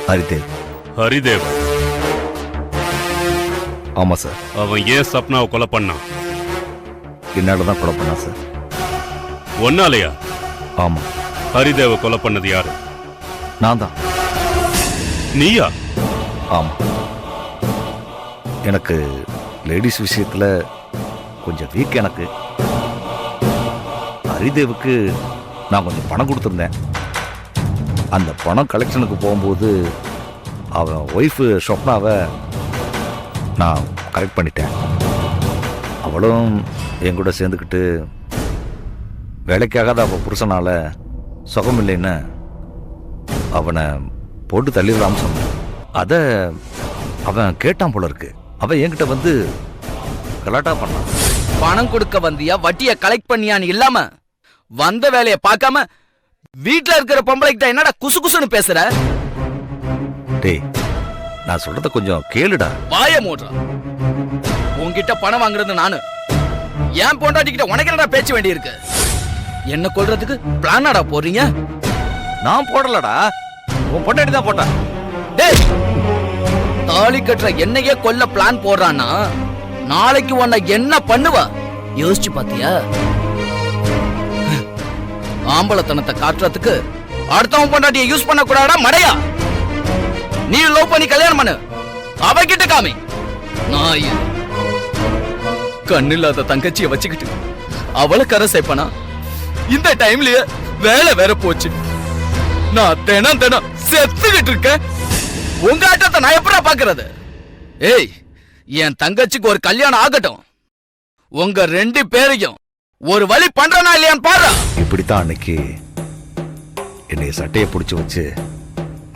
ஹரிதேவ். ஹரிதேவ்? ஆமா சார். அவன் ஏன் சப்னாவை கொலை பண்ணான்? என்னாலதான் கொலை பண்ணா சார். ஒன்னாலையா? ஆமா. ஹரிதேவை கொலை பண்ணது யாரு? நான் தான். நீயா? ஆமா. எனக்கு லேடிஸ் விஷயத்துல கொஞ்சம் வீக். எனக்கு ஹரிதேவுக்கு நான் கொஞ்சம் பணம் கொடுத்துருந்தேன். அந்த பணம் கலெக்ஷனுக்கு போகும்போது அவன் ஒய்ஃபு ஸ்வப்னாவை நான் கரெக்ட் பண்ணிட்டேன். அவளும் என் கூட சேர்ந்துக்கிட்டு வேலைக்காகாத அவன் புருஷனால சுகம் இல்லைன்னு அவனை போட்டு தள்ளிடலாம்னு சொன்னான். அதை அவன் கேட்டான் போல இருக்கு. அவன் என்கிட்ட வந்து கலாட்டா பண்ணான். பணம் கொடுக்க வந்தியா வட்டிய கலெக்ட் பண்ணியான்னு இல்லாம வந்த வேலையை பார்க்காம வீட்டுல இருக்கிற பொம்பளைகிட்ட என்னடா குசு குசுன்னு பேசுற? டேய், நான் சொல்றத கொஞ்சம் கேளுடா. வாய மூடுற. உன்கிட்ட பணம் வாங்குறது நானு. ஏன் பொண்டாட்டிக்கிட்ட உனக்கு என்னடா பேச்சு வேண்டி இருக்கு? என்ன கொல்றதுக்கு பிளானாடா போறீங்க? நான் போடலடா, உன் பொண்டாட்டி தான் போட்டா. டேய், தாலி கட்டுற என்னையே கொல்ல பிளான் போடுறான்னா நாளைக்கு உன்னை என்ன பண்ணுவ யோசிச்சு பாத்தியா? ஆம்பளத்தனத்தை காட்டுறதுக்கு அடுத்தவன் பொண்டாட்டியை யூஸ் பண்ண கூடாதா மடையா? நீ லவ் பண்ணி கல்யாணம் பண்ணு, அவகிட்ட காமி. நாய் கண்ணில்லாத தங்கச்சியை வச்சுக்கிட்டு அவளை கரை சேர்ப்பனா? இந்த டைம்லயே வேலை வேற போச்சு. நான் தினம் தினம் செத்துக்கிட்டு இருக்கேன். உங்க ஆட்டத்தை நான் எப்படா பாக்குறது? ஏய், என் தங்கச்சிக்கு ஒரு கல்யாணம் ஆகட்டும். உங்க ரெண்டு பேரையும் ஒரு வழி பண்றனா இல்லையான்னு பாரு. இப்படித்தான் அன்னைக்கு என்னைய சட்டையை பிடிச்சு வச்சு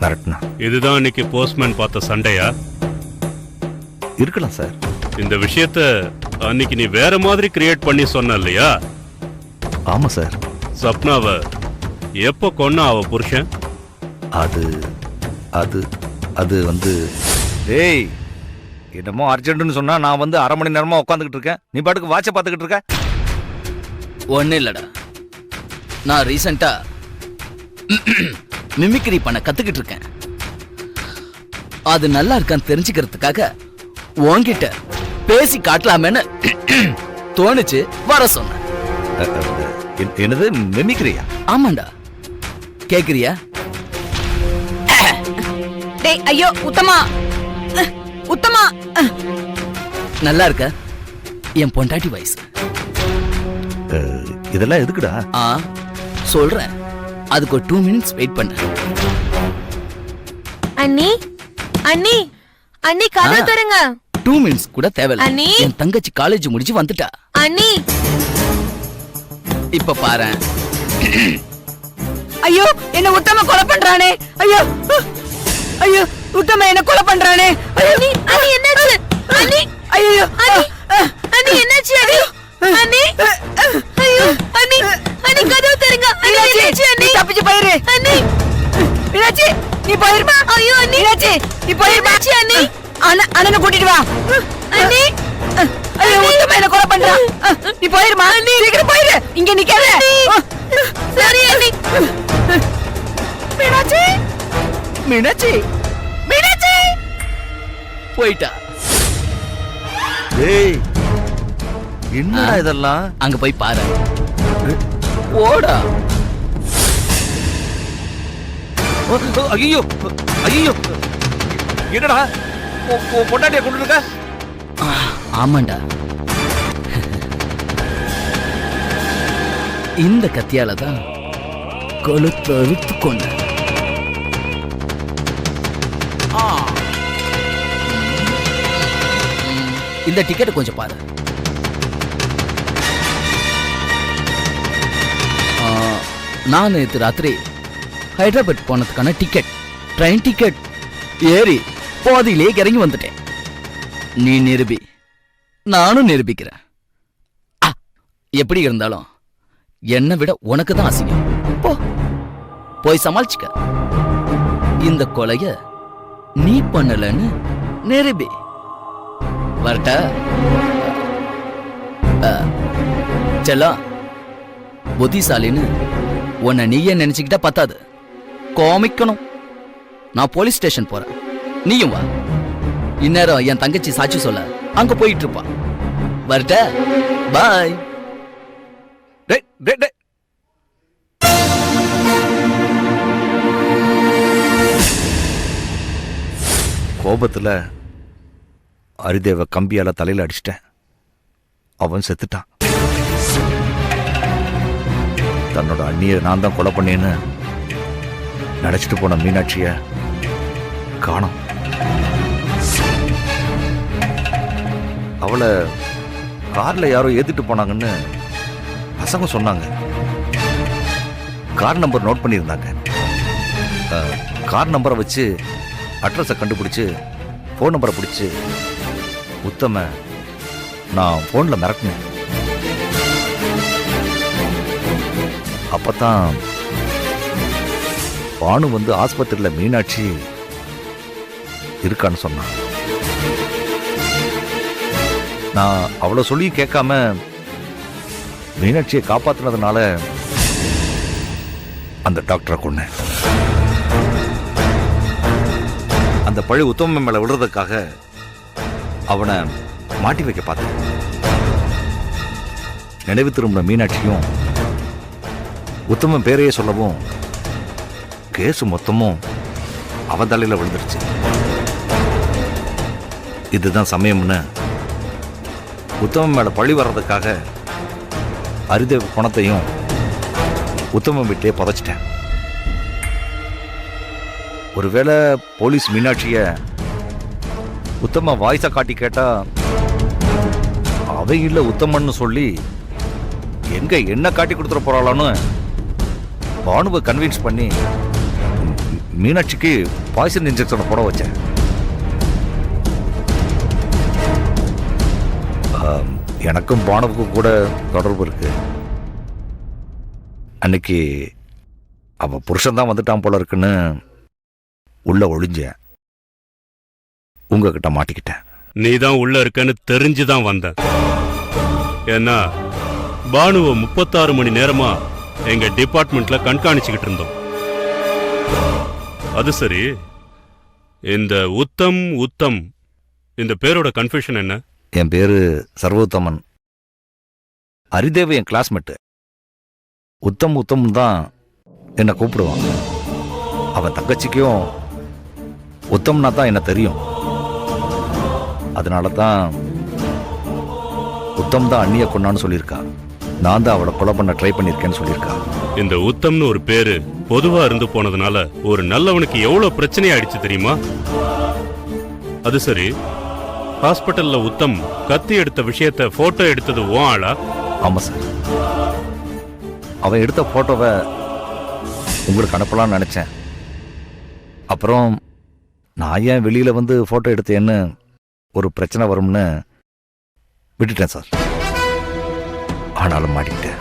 மிரட்டினா. இதுதான் அன்னைக்கு போஸ்ட்மேன் பார்த்த சண்டையா? இருக்கலாம் சார். இந்த விஷயத்த அன்னைக்கு நீ வேற மாதிரி கிரியேட் பண்ணி சொன்ன இல்லையா? ஆமா சார். சப்னாவை எப்ப கொன்னா அவ புருஷன்? அது அது அது வந்து டேய், என்னமோ அர்ஜென்ட்னு சொன்னா நான் வந்து அரை மணி நேரமா உட்காந்துக்கிட்டு இருக்கேன். நீ பாட்டுக்கு வாட்சை பார்த்துக்கிட்டு இருக்க. ஒண்ணு இல்லடா, நான் ரீசெண்டா மிமிக்ரி பண்ண கத்துக்கிட்டு இருக்கேன். அது நல்லா இருக்கான்னு தெரிஞ்சுக்கிறதுக்காக உன்கிட்ட பேசி காட்டலாமேன்னு தோணுச்சு, வர சொன்னேன். என்னது மிமிக்ரியா? ஆமாண்டா, கேக்குறியா? டேய் ஐயோ உத்தமா, உத்தமா. நல்லா இருக்க? என் பொண்டாட்டி வயசு. இதெல்லாம் எதுக்குடா? சொல்றேன், அதுக்கு ஒரு 2 minutes வெயிட் பண்ண. அண்ணி அண்ணி அண்ணி கதவு தரங்க. 2 minutes கூட தேவையில்ல. அண்ணி, என் தங்கச்சி காலேஜ் முடிச்சு வந்துட்டா. அண்ணி இப்ப பாரு. ஐயோ, என்ன உத்தம கொலை பண்றானே. ஐயோ ஐயோ, உத்தம என்ன கொலை பண்றானே. அண்ணி அண்ணி என்னாச்சு? அண்ணி ஐயோ அண்ணி அண்ணி என்னாச்சு? அண்ணி அண்ணி ஐயோ அண்ணி அண்ணி கதவு தரங்க. அண்ணி என்னாச்சு? அண்ணி தப்பிச்சு போயிரு. அண்ணி மீனாட்சி, நீ போயிருமா? ஐயோ அண்ணி மீனாட்சி, நீ போயிருமா? அண்ணி அண்ணனை கூட்டிட்டு வா. அண்ணி ஐயோ, உத்தம என்ன கொலை பண்றான். நீ போயிருமா? அண்ணி சீக்கிரம் போயிரு, இங்க நிக்காத. சரி அண்ணி. மீனாட்சி மீனாட்சி மீனாட்சி போயிட்டா. டேய், என்னடா இதெல்லாம்? அங்க போய் பாரு. ஓடா. ஐயோ ஐயோ, என்னடா பொண்டாட்டிய கொண்டு இருக்க? ஆமாண்டா, இந்த கத்தியால தான் கொளுத்து அறுத்து கொண்ட. இந்த டிக்கெட் கொஞ்சம் பாரு. நான் நேற்று ராத்திரி ஹைதராபாத் போனதுக்கான டிக்கெட், ட்ரெயின் டிக்கெட் ஏறி பாதியிலே இறங்கி வந்துட்டேன். நீ நிரூபி, நானும் நிரூபிக்கிறேன். எப்படி இருந்தாலும் என்னை விட உனக்கு தான் அசிங்கம். போ, போய் சமாளிச்சுக்க. இந்த கொலைய நீ பண்ணலன்னு நிரூபி. வரட்டா? செல்லம், புத்திசாலின்னு உன்னை நீயே நினைச்சுக்கிட்டா பத்தாது, காமிக்கணும். நான் போலீஸ் ஸ்டேஷன் போறேன், நீயும் வா. இந்நேரம் என் தங்கச்சி சாட்சி சொல்ல அங்க போயிட்டு இருப்பா. வரட்ட, பாய். டேய் டேய் டேய் கோபத்துல ஹரிதேவ கம்பியால தலையில அடிச்சிட்டேன். அவன் செத்துட்டான். தன்னோட அண்ணியை நான் தான் கொலை பண்ணேன்னு நினைச்சிட்டு போன மீனாட்சிய காணோம். அவளை கார்ல யாரோ ஏத்திட்டு போனாங்கன்னு பசங்க சொன்னாங்க. கார் நம்பர் நோட் பண்ணியிருந்தாங்க. கார் நம்பரை வச்சு அட்ரஸை கண்டுபிடிச்சு ஃபோன் நம்பரை பிடிச்சி உத்தம நான் ஃபோனில் மிரட்டினேன். அப்பதான் பானு வந்து ஆஸ்பத்திரியில் மீனாட்சி இருக்கான்னு சொன்னான். நான் அவ்வளோ சொல்லி கேட்காம மீனாட்சியை காப்பாத்தினதுனால அந்த டாக்டரை கொன்னேன். அந்த பழி உத்தம மேல விடுறதுக்காக அவனை மாட்டி வைக்க பார்த்தேன். நினைவு திரும்பின மீனாட்சியும் உத்தமன் பேரையே சொல்லவும் கேஸ் மொத்தமும் அவன் தலையில விழுந்துருச்சு. இதுதான் சமயம்னு உத்தமன் மேல பழி வர்றதுக்காக ஹரிதேவ் பணத்தையும் உத்தமன் வீட்டிலே புதைச்சிட்டேன். ஒருவேளை போலீஸ் மீனாட்சிய உத்தம வாய்ஸை காட்டி கேட்டா அவை இல்ல உத்தமன்னு சொல்லி எங்க என்ன காட்டி கொடுத்துட போறாளான்னு பானுவை கன்வின்ஸ் பண்ணி மீனாட்சிக்கு பாய்சன் இன்ஜெக்ஷனை போட வச்சேன். எனக்கும் பானுவுக்கும் கூட தொடர்பு இருக்கு. அன்னைக்கு அவ புருஷன் தான் வந்துட்டான் போல இருக்குன்னு உள்ள ஒளிஞ்சேன். உங்ககிட்ட மாட்டிக்கிட்டேன். நீ தான் உள்ள இருக்கன்னு தெரிஞ்சுதான் வந்தேன். ஏன்னா பானுவை 36 மணி நேரமா எங்க டிபார்ட்மெண்ட்ல கண்காணிச்சுக்கிட்டு இருந்தோம். அது சரி, இந்த உத்தம் இந்த பேரோட கன்ஃபியூஷன் என்ன? என் பேரு சர்வோத்தமன். ஹரிதேவ் என் கிளாஸ்மேட்டு. உத்தம் தான் என்னை கூப்பிடுவான். அவன் தங்கச்சிக்கும் உத்தம்னா தான் என்ன தெரியும். அதனால தான் உத்தம் தான் அண்ணியை கொண்டான்னு சொல்லியிருக்கா. நான் தான் அவளை கொலை பண்ண ட்ரை பண்ணியிருக்கேன்னு சொல்லியிருக்கா. இந்த உத்தம்னு ஒரு பேரு பொதுவா இருந்து போனதுனால ஒரு நல்லவனுக்கு எவ்வளவு பிரச்சனை ஆயிடுச்சு தெரியுமா? அது சரி, ஹாஸ்பிட்டல்ல உத்தம் கத்தி எடுத்த விஷயத்தை போட்டோ எடுத்தது உன் ஆளா? ஆமா சார். அவன் எடுத்த போட்டோவை உங்களுக்கு அனுப்பலாம்னு நினைச்சேன். அப்புறம் நான் ஏன் வெளியில வந்து போட்டோ எடுத்தேன்னு ஒரு பிரச்சனை வரும்னு விட்டுட்டேன் சார். ஆனாலும் மாட்டிக்கிட்டேன்.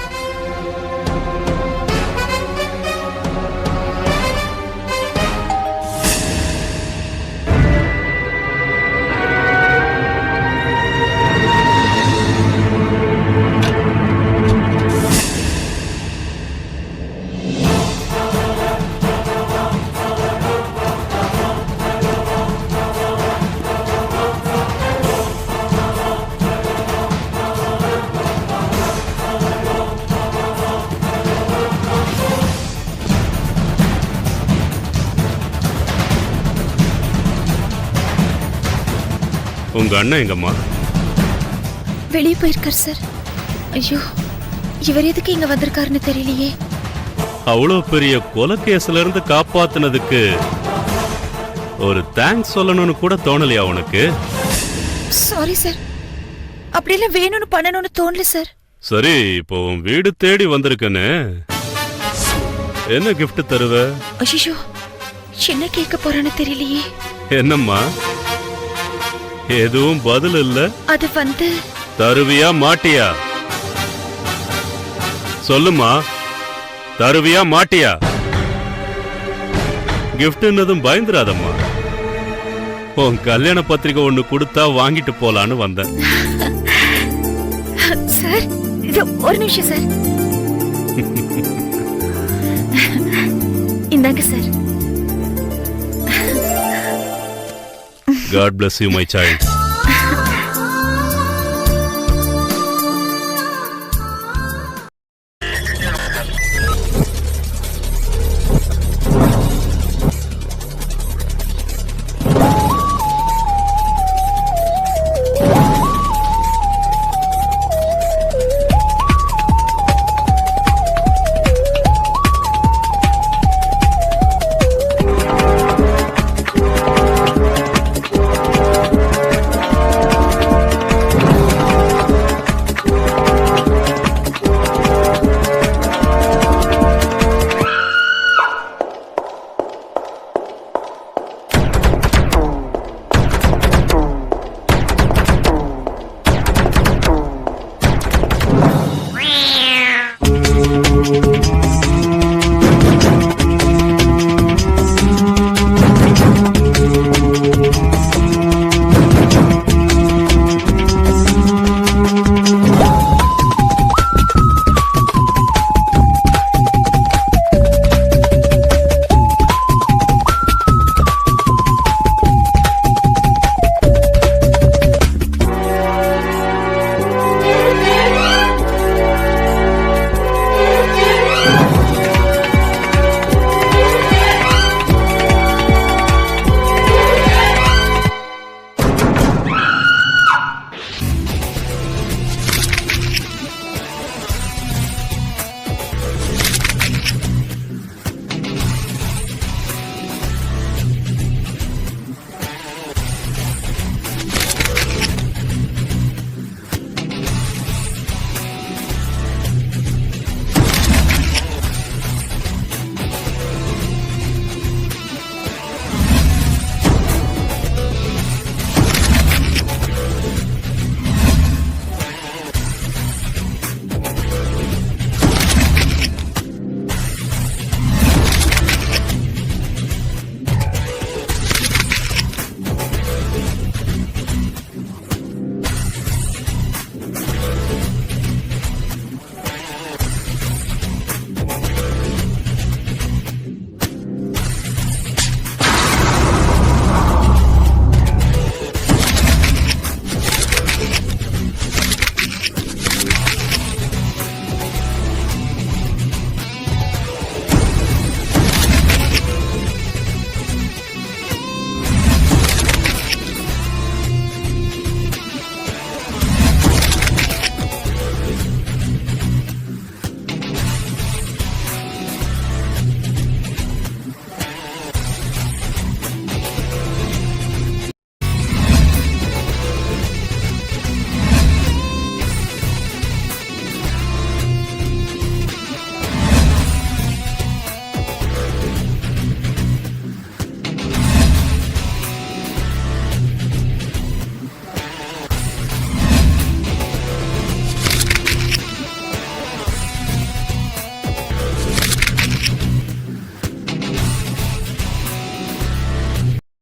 உங்க அண்ணன் எங்கம்மா? வெளியே போயிருக்கார் சார். ஐயோ, இவர் எதுக்கு இங்க வந்திருக்காருன்னு தெரியலையே. அவ்வளவு பெரிய கொலை கேஸ்ல இருந்து காப்பாத்துனதுக்கு ஒரு தேங்க்ஸ் சொல்லணும்னு கூட தோணலையா உனக்கு? சாரி சார், அப்படியெல்லாம் வேணும்னு பண்ணணும்னு தோணல சார். சரி, இப்போ உன் வீடு தேடி வந்திருக்கேன்னு என்ன gift தருவ? ஐயோ, என்ன கேட்க போறான்னு தெரியலையே. என்னம்மா, எதுவும் பதில் இல்ல? அது வந்து தருவியா மாட்டியா? சொல்லுமா, தருவியா மாட்டியா? கிஃப்ட்னதும் பயந்துராதம்மா. உன் கல்யாண பத்திரிகை ஒண்ணு கொடுத்தா வாங்கிட்டு போலான்னு வந்தேன். சார், இது ஒரு நிமிஷம் சார். இந்தாங்க sir. God bless you, my child.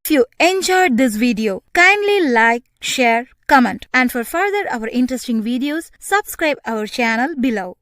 If you enjoyed this video, kindly like, share, comment, and for further our interesting videos, subscribe our channel below.